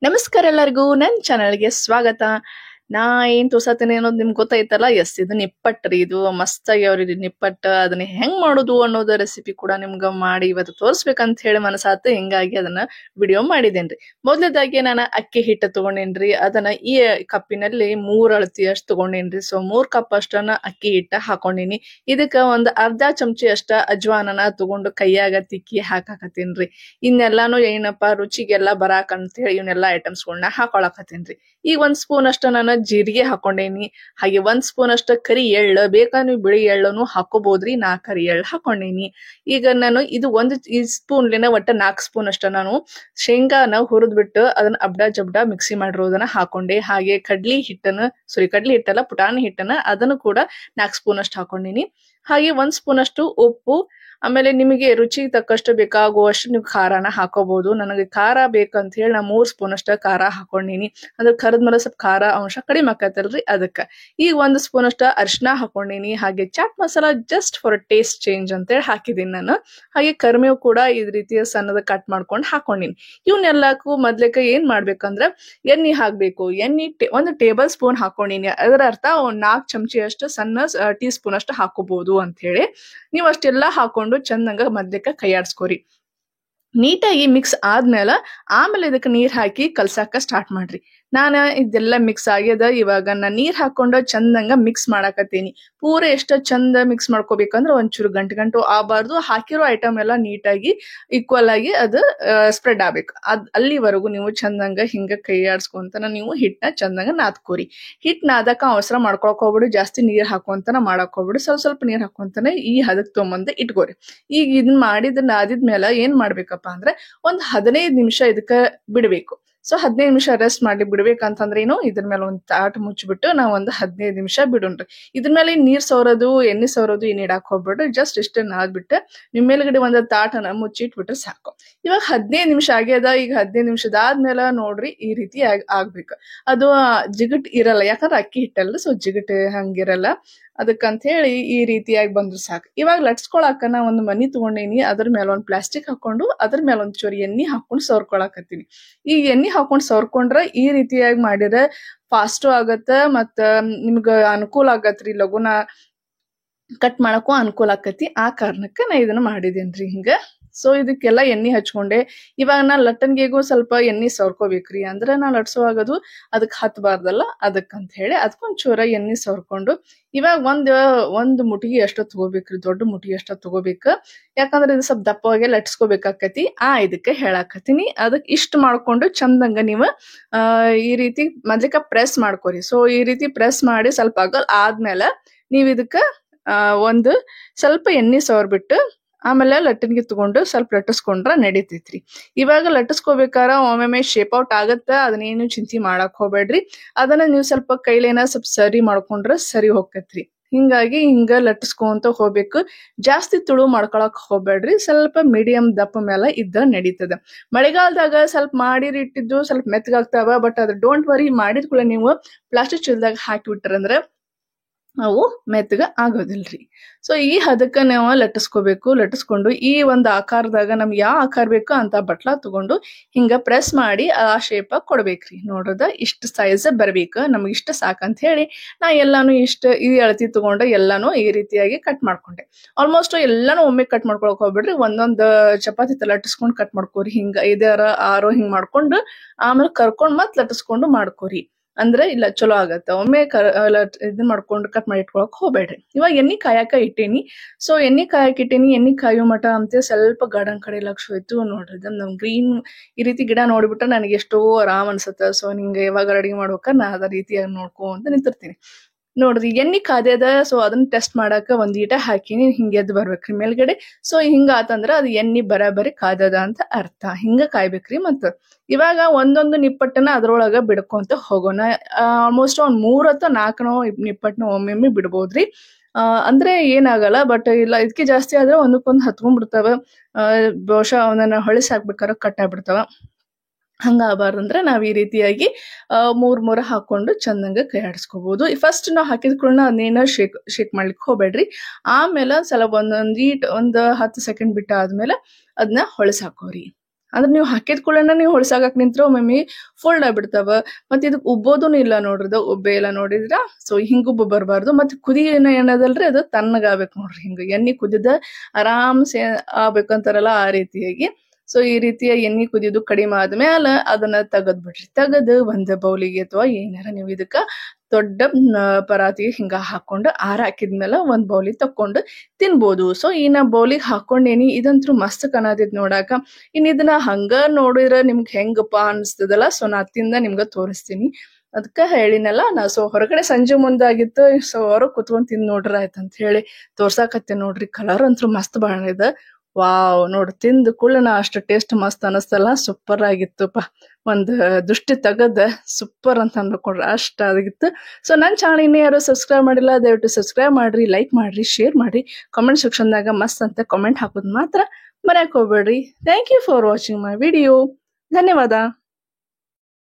ನಮಸ್ಕಾರ ಎಲ್ಲರಿಗೂ ನನ್ನ ಚಾನಲ್ಗೆ ಸ್ವಾಗತ. ನಾ ಏನ್ ತೋರ್ಸತ್ತೀನಿ ಅನ್ನೋದು ನಿಮ್ಗೆ ಗೊತ್ತೈತಲ್ಲ. ಇದು ನಿಪ್ಪಟ್ರಿ. ಇದು ಮಸ್ತ್ ಆಗ್ಯಾವ್ರಿ ನಿಪ್ಪಟ್ಟು. ಅದನ್ನ ಹೆಂಗ್ ಮಾಡೋದು ಅನ್ನೋದ ರೆಸಿಪಿ ಕೂಡ ನಿಮ್ಗ ಮಾಡಿ ಇವತ್ತು ತೋರ್ಸ್ಬೇಕಂತ ಹೇಳಿ ಮನಸಾತು. ಹಿಂಗಾಗಿ ಅದನ್ನ ವಿಡಿಯೋ ಮಾಡಿದೇನ್ರಿ. ಮೊದಲದಾಗಿ ನಾನು ಅಕ್ಕಿ ಹಿಟ್ಟು ತಗೊಂಡೇನ್ರಿ. ಅದನ್ನ ಈ ಕಪ್ಪಿನಲ್ಲಿ 3 ಅಳತಿಯಷ್ಟು ತಗೊಂಡೇನ್ರಿ. ಸೊ 3 ಕಪ್ ಅಷ್ಟನ್ನ ಅಕ್ಕಿ ಹಿಟ್ಟ ಹಾಕೊಂಡಿನಿ. ಇದಕ್ಕ ಒಂದು ಅರ್ಧ ಚಮಚಿ ಅಷ್ಟ ಅಜ್ವಾನನ ತಗೊಂಡು ಕೈಯಾಗ ತಿಕ್ಕಿ ಹಾಕಾಕತ್ತೀನ್ರಿ. ಇನ್ನೆಲ್ಲಾನು ಏನಪ್ಪಾ ರುಚಿಗೆಲ್ಲ ಬರಾಕಂತ ಹೇಳಿ ಇವನ್ನೆಲ್ಲ ಐಟಮ್ಸ್ಗಳನ್ನ ಹಾಕೊಳಕತ್ತೀನ್ರಿ. ಈಗ 1 ಸ್ಪೂನ್ ಅಷ್ಟ ನಾನು ಜೀರಿಗೆ ಹಾಕೊಂಡೇನಿ. ಹಾಗೆ 1 ಸ್ಪೂನ್ ಅಷ್ಟ ಕರಿ ಎಳ್ಳು, ಬೇಕಾ ನೀವು ಬಿಳಿ ಎಳ್ಳನು ಹಾಕೋಬಹುದ್ರಿ. ನಾ ಕರಿ ಎಳ್ಳು ಹಾಕೊಂಡೇನಿ. ಈಗ ನಾನು ಇದು 1 ಸ್ಪೂನ್ಲಿನ ಒಟ್ಟ 4 ಸ್ಪೂನ್ ಅಷ್ಟ ನಾನು ಶೇಂಗಾನ ಹುರಿದ್ಬಿಟ್ಟು ಅದನ್ನ ಅಬ್ಡಾ ಜಬ್ಡಾ ಮಿಕ್ಸಿ ಮಾಡಿರೋದನ್ನ ಹಾಕೊಂಡೆ. ಹಾಗೆ ಕಡ್ಲಿ ಹಿಟ್ಟಲ್ಲ, ಪುಟಾಣಿ ಹಿಟ್ಟನ್ನ ಅದನ್ನು ಕೂಡ 4 ಸ್ಪೂನ್ ಅಷ್ಟು ಹಾಕೊಂಡೇನಿ. ಹಾಗೆ 1 ಸ್ಪೂನ್ ಅಷ್ಟು ಉಪ್ಪು, ಆಮೇಲೆ ನಿಮಗೆ ರುಚಿಗೆ ತಕ್ಕಷ್ಟು ಬೇಕಾಗುವಷ್ಟು ನೀವು ಖಾರನ ಹಾಕೋಬಹುದು. ನನಗೆ ಖಾರ ಬೇಕಂತ ಹೇಳಿ ನಾ 3 ಸ್ಪೂನ್ ಅಷ್ಟ ಖಾರ ಹಾಕೊಂಡೀನಿ. ಅಂದ್ರೆ ಕರದ್ಮೇಲೆ ಸ್ವಲ್ಪ ಖಾರ ಅಂಶ ಕಡಿಮೆ ಆಕತ್ತಲ್ರಿ, ಅದಕ್ಕ. ಈಗ 1 ಸ್ಪೂನ್ ಅಷ್ಟ ಅರಿಶಿನ ಹಾಕೊಂಡೀನಿ. ಹಾಗೆ chaat masala just for taste change ಅಂತೇಳಿ ಹಾಕಿದೀನಿ ನಾನು. ಹಾಗೆ ಕರಿಮೇವು ಕೂಡ ಇದ್ ರೀತಿಯ ಸಣ್ಣದ ಕಟ್ ಮಾಡ್ಕೊಂಡು ಹಾಕೊಂಡೀನಿ. ಇವನ್ನೆಲ್ಲಕ್ಕೂ ಮೊದ್ಲೇಕ ಏನ್ ಮಾಡ್ಬೇಕಂದ್ರ ಎಣ್ಣೆ ಹಾಕ್ಬೇಕು. ಎಣ್ಣೆ 1 ಟೇಬಲ್ ಸ್ಪೂನ್ ಹಾಕೊಂಡೀನಿ. ಅದರ ಅರ್ಥ 4 ಚಮಚಿ ಅಷ್ಟು ಸಣ್ಣ ಟೀ ಸ್ಪೂನ್ ಅಷ್ಟು ಹಾಕೋಬಹುದು ಅಂತ ಹೇಳಿ. ನೀವು ಅಷ್ಟೆಲ್ಲಾ ಹಾಕೊಂಡು ಚಂದಂಗ ಮೊದ್ಲೇಕ ಕೈ ಆಡ್ಸ್ಕೊರಿ. ನೀಟಾಗಿ ಮಿಕ್ಸ್ ಆಮೇಲೆ ಇದಕ್ಕೆ ನೀರ್ ಹಾಕಿ ಕಲ್ಸಾಕ ಸ್ಟಾರ್ಟ್ ಮಾಡ್ರಿ. ನಾನು ಇದೆಲ್ಲ ಮಿಕ್ಸ್ ಆಗ್ಯದ. ಇವಾಗ ನಾ ನೀರ್ ಹಾಕೊಂಡು ಚಂದಂಗ ಮಿಕ್ಸ್ ಮಾಡಾಕತ್ತೀನಿ. ಪೂರ ಎಷ್ಟ ಚಂದ ಮಿಕ್ಸ್ ಮಾಡ್ಕೋಬೇಕಂದ್ರ ಒಂಚೂರು ಗಂಟು ಆಗಬಾರ್ದು. ಹಾಕಿರೋ ಐಟಮ್ ಎಲ್ಲ ನೀಟಾಗಿ ಈಕ್ವಲ್ ಆಗಿ ಅದು ಸ್ಪ್ರೆಡ್ ಆಗ್ಬೇಕು. ಅಲ್ಲಿವರೆಗೂ ನೀವು ಚಂದಂಗ ಹಿಂಗ ಕೈ ಆಡ್ಸ್ಕೊಂತನ ನೀವು ಹಿಟ್ಟನ ಚಂದಂಗ ನಾದ್ಕೋರಿ. ಹಿಟ್ ನಾದಕ ಅವಸರ ಮಾಡ್ಕೊಳಕ್ ಹೋಗ್ಬಿಡು. ಜಾಸ್ತಿ ನೀರ್ ಹಾಕೊಂತನ ಮಾಡಕ್ ಹೋಗ್ಬಿಡು. ಸ್ವಲ್ಪ ನೀರ್ ಹಾಕೊಂತಾನೆ ಈ ಹದಕ್ ತೊಗೊಂಬಂದ ಇಟ್ಕೋರಿ. ಈಗ ಇದನ್ನ ನಾದಿದ್ಮೇಲೆ ಏನ್ ಮಾಡ್ಬೇಕಪ್ಪ ಅಂದ್ರೆ 15 ನಿಮಿಷ ಇದಕ್ಕ ಬಿಡ್ಬೇಕು. ಸೊ 15 ನಿಮಿಷ ರೆಸ್ಟ್ ಮಾಡಿ ಬಿಡ್ಬೇಕಂತಂದ್ರೆ ಏನು, ಇದ್ರ ಮೇಲೆ ಒಂದು ತಾಟ್ ಮುಚ್ಚಿಬಿಟ್ಟು ನಾವ್ ಒಂದು 15 ನಿಮಿಷ ಬಿಡೋಣ್ರಿ. ಇದ್ರ ಮೇಲೆ ನೀರ್ ಸವರೋದು ಎಣ್ಣೆ ಸವರೋದು ಏನ್ ಇಡಾಕ್ ಹೋಗ್ಬಿಡ್ರಿ. ಜಸ್ಟ್ ಇಷ್ಟ ನಾದ್ಬಿಟ್ಟು ನಿಮ್ ಮೇಲ್ಗಡೆ ಒಂದು ತಾಟನ ಮುಚ್ಚಿಟ್ಬಿಟ್ರೆ ಸಾಕು. ಇವಾಗ 15 ನಿಮಿಷ ಆಗ್ಯದ. ಈಗ 15 ನಿಮಿಷದಾದ್ಮೇಲೆ ನೋಡ್ರಿ ಈ ರೀತಿ ಆಗ್ಬೇಕು. ಅದು ಜಿಗಟ್ ಇರಲ್ಲ, ಯಾಕಂದ್ರೆ ಅಕ್ಕಿ ಹಿಟ್ಟಲ್ಲ. ಸೊ ಜಿಗಟ್ ಹಂಗಿರಲ್ಲ. ಅದಕ್ಕಂತ ಹೇಳಿ ಈ ರೀತಿಯಾಗಿ ಬಂದ್ರು ಸಾಕು. ಇವಾಗ ಲಟ್ಸ್ಕೊಳಕ ನಾ ಒಂದು ಮನಿ ತಗೊಂಡೇನಿ. ಅದ್ರ ಮೇಲೆ ಒಂದು ಪ್ಲಾಸ್ಟಿಕ್ ಹಾಕೊಂಡು ಅದ್ರ ಮೇಲೆ ಒಂದ್ ಚೂರಿ ಎಣ್ಣೆ ಹಾಕೊಂಡು ಸವರ್ಕೊಳಕತ್ತೀನಿ. ಈ ಎಣ್ಣೆ ಹಾಕೊಂಡು ಸವರ್ಕೊಂಡ್ರ ಈ ರೀತಿಯಾಗಿ ಮಾಡಿದ್ರೆ ಫಾಸ್ಟು ಆಗತ್ತ. ಮತ್ತ ನಿಮ್ಗ ಅನುಕೂಲ ಆಗತ್ರಿ. ಲಗುನ ಕಟ್ ಮಾಡಕ್ಕೂ ಅನುಕೂಲ ಆಕತಿ. ಆ ಕಾರಣಕ್ಕ ನಾ ಇದನ್ನ ಮಾಡಿದೇನ್ರಿ ಹಿಂಗ. ಸೊ ಇದಕ್ಕೆಲ್ಲ ಎಣ್ಣೆ ಹಚ್ಕೊಂಡೆ. ಇವಾಗ ನಾ ಲಟ್ಟನ್ಗೆಗೂ ಸ್ವಲ್ಪ ಎಣ್ಣೆ ಸವರ್ಕೋಬೇಕ್ರಿ. ಅಂದ್ರೆ ನಾ ಲಟ್ಸುವಾಗದು ಅದಕ್ಕೆ ಹತ್ಬಾರ್ದಲ್ಲ, ಅದಕ್ಕಂತ ಹೇಳಿ ಅದಕ್ಕೊಂದ್ ಚೂರ ಎಣ್ಣೆ ಸವರ್ಕೊಂಡು ಇವಾಗ ಒಂದ್ ಮುಟಿಗೆ ಅಷ್ಟ ತಗೋಬೇಕ್ರಿ. ದೊಡ್ಡ ಮುಟಿಗೆ ಅಷ್ಟ ತಗೋಬೇಕು. ಯಾಕಂದ್ರೆ ಇದು ಸ್ವಲ್ಪ ದಪ್ಪವಾಗಿ ಲಟ್ಸ್ಕೋಬೇಕಾಕತಿ. ಇದಕ್ಕೆ ಹೇಳಾಕತ್ತೀನಿ. ಅದಕ್ಕೆ ಇಷ್ಟ ಮಾಡ್ಕೊಂಡು ಚಂದಂಗ ನೀವು ಈ ರೀತಿ ಮೊದ್ಲಿಕ ಪ್ರೆಸ್ ಮಾಡ್ಕೊರಿ. ಸೊ ಈ ರೀತಿ ಪ್ರೆಸ್ ಮಾಡಿ ಸ್ವಲ್ಪ ಆಗಲ್ ಆದ್ಮೇಲೆ ನೀವ್ ಇದಕ್ಕ ಒಂದು ಸ್ವಲ್ಪ ಎಣ್ಣೆ ಸವರ್ಬಿಟ್ಟು ಆಮೇಲೆ ಲಟ್ಟನ್ಗೆ ತಗೊಂಡು ಸ್ವಲ್ಪ ಲಟ್ಟಿಸ್ಕೊಂಡ್ರ ನಡೀತೈತ್ರಿ. ಇವಾಗ ಲಟ್ಟಿಸ್ಕೋಬೇಕಾರ ಒಮ್ಮೊಮ್ಮೆ ಶೇಪ್ ಔಟ್ ಆಗತ್ತ. ಅದನ್ನೇನು ಚಿಂತೆ ಮಾಡಕ್ ಹೋಗ್ಬೇಡ್ರಿ. ಅದನ್ನ ನೀವು ಸ್ವಲ್ಪ ಕೈಲೇನ ಸ್ವಲ್ಪ ಸರಿ ಮಾಡ್ಕೊಂಡ್ರ ಸರಿ ಹೋಗತ್ರಿ. ಹಿಂಗಾಗಿ ಹಿಂಗ ಲಟ್ಟಿಸ್ಕೊಂತ ಹೋಗ್ಬೇಕು. ಜಾಸ್ತಿ ತುಳು ಮಾಡ್ಕೊಳಕ್ ಹೋಗ್ಬೇಡ್ರಿ. ಸ್ವಲ್ಪ ಮೀಡಿಯಂ ದಪ್ಪ ಮೇಲೆ ಇದ್ದ ನಡೀತದ. ಮಳೆಗಾಲದಾಗ ಸ್ವಲ್ಪ ಮಾಡಿರಿ ಇಟ್ಟಿದ್ದು ಸ್ವಲ್ಪ ಮೆತ್ತಗಾಗ್ತಾವ. ಬಟ್ ಅದು ಡೋಂಟ್ ವರಿ, ಮಾಡಿದ ಕೂಡ ನೀವು ಪ್ಲಾಸ್ಟಿಕ್ ಚೀಲದಾಗ ಹಾಕಿಬಿಟ್ರಂದ್ರೆ ಅವು ಮೆತ್ತಗ ಆಗೋದಿಲ್ರಿ. ಸೊ ಈ ಹದಕ್ಕ ನಾವು ಲಟ್ಟಿಸ್ಕೋಬೇಕು. ಲಟ್ಟಿಸ್ಕೊಂಡು ಈ ಒಂದು ಆಕಾರದಾಗ ನಮ್ಗೆ ಯಾವ ಆಕಾರ ಬೇಕೋ ಅಂತ ಬಟ್ಲಾ ತಗೊಂಡು ಹಿಂಗ ಪ್ರೆಸ್ ಮಾಡಿ ಆ ಶೇಪ್ ಕೊಡ್ಬೇಕ್ರಿ. ನೋಡ್ರದ ಇಷ್ಟ ಸೈಜ್ ಬರ್ಬೇಕು. ನಮ್ಗೆ ಇಷ್ಟ ಸಾಕಂತ ಹೇಳಿ ನಾ ಎಲ್ಲಾನು ಈ ಅಳತಿ ತಗೊಂಡು ಎಲ್ಲಾನು ಈ ರೀತಿಯಾಗಿ ಕಟ್ ಮಾಡ್ಕೊಂಡೆ. ಆಲ್ಮೋಸ್ಟ್ ಎಲ್ಲಾನು ಒಮ್ಮೆ ಕಟ್ ಮಾಡ್ಕೊಳಕ್ ಹೋಗ್ಬಿಡ್ರಿ. ಒಂದೊಂದ್ ಚಪಾತಿ ಲಟ್ಟಿಸ್ಕೊಂಡು ಕಟ್ ಮಾಡ್ಕೋರಿ. ಹಿಂಗ 5 6 ಹಿಂಗ್ ಮಾಡ್ಕೊಂಡು ಆಮೇಲೆ ಕರ್ಕೊಂಡ್ ಮತ್ ಲಟ್ಟಿಸ್ಕೊಂಡು ಮಾಡ್ಕೋರಿ. ಅಂದ್ರೆ ಇಲ್ಲ ಚಲೋ ಆಗತ್ತ. ಒಮ್ಮೆ ಇದನ್ ಮಾಡ್ಕೊಂಡು ಕಟ್ ಮಾಡಿ ಇಟ್ಕೊಳಕ್ ಹೋಗ್ಬೇಡ್ರಿ. ಇವಾಗ ಎಣ್ಣೆ ಕಾಯಕ ಇಟ್ಟೇನಿ. ಸೊ ಎಣ್ಣೆ ಕಾಯಕ್ ಇಟ್ಟೇನಿ. ಎಣ್ಣೆ ಕಾಯೋ ಮಟ ಅಂತ ಸ್ವಲ್ಪ ಗಾರ್ಡನ್ ಕಡೆ ಲಕ್ಷ ಹೋಯ್ತು. ನೋಡ್ರಿ ನಮ್ ಗ್ರೀನ್ ಈ ರೀತಿ ಗಿಡ ನೋಡ್ಬಿಟ್ಟ ನನಗೆ ಎಷ್ಟೋ ಆರಾಮ್ ಅನ್ಸತ್ತ. ಸೊ ನಿಂಗೆ ಯಾವಾಗ ಅಡಿಗೆ ಮಾಡ್ಬೇಕ ನಾ ಅದ ರೀತಿಯಾಗಿ ನೋಡ್ಕೊಂತ ನಿಂತಿರ್ತೀನಿ. ನೋಡ್ರಿ ಎಣ್ಣೆ ಕಾದ್ಯದ. ಸೊ ಅದನ್ನ ಟೆಸ್ಟ್ ಮಾಡಾಕ ಒಂದ್ ಈಟ ಹಾಕಿನಿ. ಹಿಂಗ ಎದ್ದು ಬರ್ಬೇಕ್ರಿ ಮೇಲ್ಗಡೆ. ಸೊ ಹಿಂಗ ಆತಂದ್ರ ಅದು ಎಣ್ಣೆ ಬರಾಬರಿ ಕಾದ್ಯದ ಅಂತ ಅರ್ಥ. ಹಿಂಗ ಕಾಯ್ಬೇಕ್ರಿ. ಮತ್ತ ಇವಾಗ ಒಂದೊಂದು ನಿಪ್ಪಟ್ಟನ ಅದ್ರೊಳಗ ಬಿಡ್ಕೊಂತ ಹೋಗೋಣ. ಆಲ್ಮೋಸ್ಟ್ ಒಂದ್ 3 ಅಥವಾ 4 ನಿಪ್ಪಟ್ಟನ ಒಮ್ಮೊಮ್ಮೆ ಬಿಡ್ಬೋದ್ರಿ. ಅಂದ್ರೆ ಏನಾಗಲ್ಲ. ಬಟ್ ಇಲ್ಲ ಇದಕ್ಕೆ ಜಾಸ್ತಿ ಆದ್ರೆ ಒಂದಕ್ಕೊಂದ್ ಹತ್ಕೊಂಡ್ಬಿಡ್ತಾವ. ಬಹುಶಃ ಅವನ್ನ ಹೊಳಿಸಿ ಹಾಕ್ಬೇಕಾರ ಕಟ್ ಆಗ್ಬಿಡ್ತಾವ. ಹಂಗಾಗಬಾರ್ದಂದ್ರೆ ನಾವ್ ಈ ರೀತಿಯಾಗಿ 3 ಹಾಕೊಂಡು ಚಂದಂಗ ಕೈ ಆಡಿಸ್ಕೋಬಹುದು. ಫಸ್ಟ್ ನಾವ್ ಹಾಕಿದ ಕೂಡ ಅದನ್ನೇನ ಶೇಕ್ ಮಾಡ್ಲಿಕ್ಕೆ ಹೋಗ್ಬೇಡ್ರಿ. ಆಮೇಲೆ ಸ್ವಲ್ಪ ಒಂದ್ 10 ಸೆಕೆಂಡ್ ಬಿಟ್ಟ ಆದ್ಮೇಲೆ ಅದನ್ನ ಹೊಳಸ್ ಹಾಕೋರಿ. ಅಂದ್ರೆ ನೀವು ಹಾಕಿದ ಕೂಡಲೇ ನೀವು ಹೊಳ್ಸಾಕಕ್ ನಿಂತ್ರ ಒಮ್ಮೆ ಫೋಲ್ಡ್ ಆಗ್ಬಿಡ್ತಾವ. ಮತ್ತೆ ಇದಕ್ ಉಬ್ಬೋದೂನು ಇಲ್ಲ ನೋಡ್ರಿ, ಅದು ಉಬ್ಬೆ ಇಲ್ಲ ನೋಡಿದ್ರ. ಸೊ ಹಿಂಗ್ ಉಬ್ಬ ಬರಬಾರ್ದು. ಮತ್ತೆ ಕುದಿ ಏನದಲ್ರಿ ಅದು ತಣ್ಣಗ ಆಗ್ಬೇಕು ನೋಡ್ರಿ. ಹಿಂಗ ಎಣ್ಣೆ ಕುದಿದ ಆರಾಮ್ಸೆ ಆಗ್ಬೇಕಂತಾರಲ್ಲ ಆ ರೀತಿಯಾಗಿ. ಸೊ ಈ ರೀತಿಯ ಎಣ್ಣೆ ಕುದಿಯೋದು ಕಡಿಮೆ ಆದ್ಮೇಲೆ ಅದನ್ನ ತೆಗದ್ ಬಿಡ್ರಿ. ತೆಗದು ಒಂದ್ ಬೌಲಿಗೆ ಅಥವಾ ಏನಾರ ನೀವು ಇದಕ್ಕ ದೊಡ್ಡ ಪರಾತಿಗೆ ಹಿಂಗ ಹಾಕೊಂಡು ಆರ ಹಾಕಿದ್ಮೇಲೆ ಒಂದ್ ಬೌಲಿಗೆ ತಕೊಂಡು ತಿನ್ಬೋದು. ಸೊ ಇನ್ನ ಬೌಲಿಗೆ ಹಾಕೊಂಡೇನಿ, ಇದಂತ್ರು ಮಸ್ತ್ ಕಾಣತೈತಿ ನೋಡಾಕ. ಇನ್ ಇದನ್ನ ಹಂಗ ನೋಡಿದ್ರ ನಿಮ್ಗೆ ಹೆಂಗಪ್ಪ ಅನ್ಸ್ತದಲ್ಲ. ಸೊ ನಾ ತಿಂದ ನಿಮ್ಗ ತೋರಿಸ್ತೀನಿ. ಅದಕ್ಕ ಹೇಳಿನಲ್ಲ ನಾ. ಸೊ ಹೊರಗಡೆ ಸಂಜೆ ಮುಂದಾಗಿತ್ತು. ಸೊ ಹೊರಗ್ ಕುತ್ಕೊಂಡ್ ತಿಂದ್ ನೋಡ್ರ ಆಯ್ತಂತ ಹೇಳಿ ತೋರ್ಸಾಕತ್ತೆ ನೋಡ್ರಿ. ಕಲರ್ ಅಂತೂ ಮಸ್ತ್ ಬಾಳ ಇದೆ. ವಾವ್ ನೋಡ್ರಿ, ತಿಂದ ಕೂಡಲೇ ಅಷ್ಟು ಟೇಸ್ಟ್ ಮಸ್ತ್ ಅನಸ್ತಲ್ಲ. ಸೂಪರ್ ಆಗಿತ್ತುಪ್ಪ. ಒಂದ್ ದೃಷ್ಟಿ ತೆಗದ ಸೂಪರ್ ಅಂತ ಅನ್ಕೊಂಡ್ರಿ, ಅಷ್ಟ ಆಗಿತ್ತು. ಸೊ ನನ್ ಚಾನಲ್ ಇನ್ನೂ ಯಾರು ಸಬ್ಸ್ಕ್ರೈಬ್ ಮಾಡಿಲ್ಲ, ದಯವಿಟ್ಟು ಸಬ್ಸ್ಕ್ರೈಬ್ ಮಾಡ್ರಿ, ಲೈಕ್ ಮಾಡ್ರಿ, ಶೇರ್ ಮಾಡ್ರಿ. ಕಾಮೆಂಟ್ ಸೆಕ್ಷನ್ದಾಗ ಮಸ್ತ್ ಅಂತ ಕಾಮೆಂಟ್ ಹಾಕೋದ್ ಮಾತ್ರ ಮರ್ಯಾಕ್ ಹೋಗ್ಬೇಡ್ರಿ. Thank you for watching my video. ಧನ್ಯವಾದ.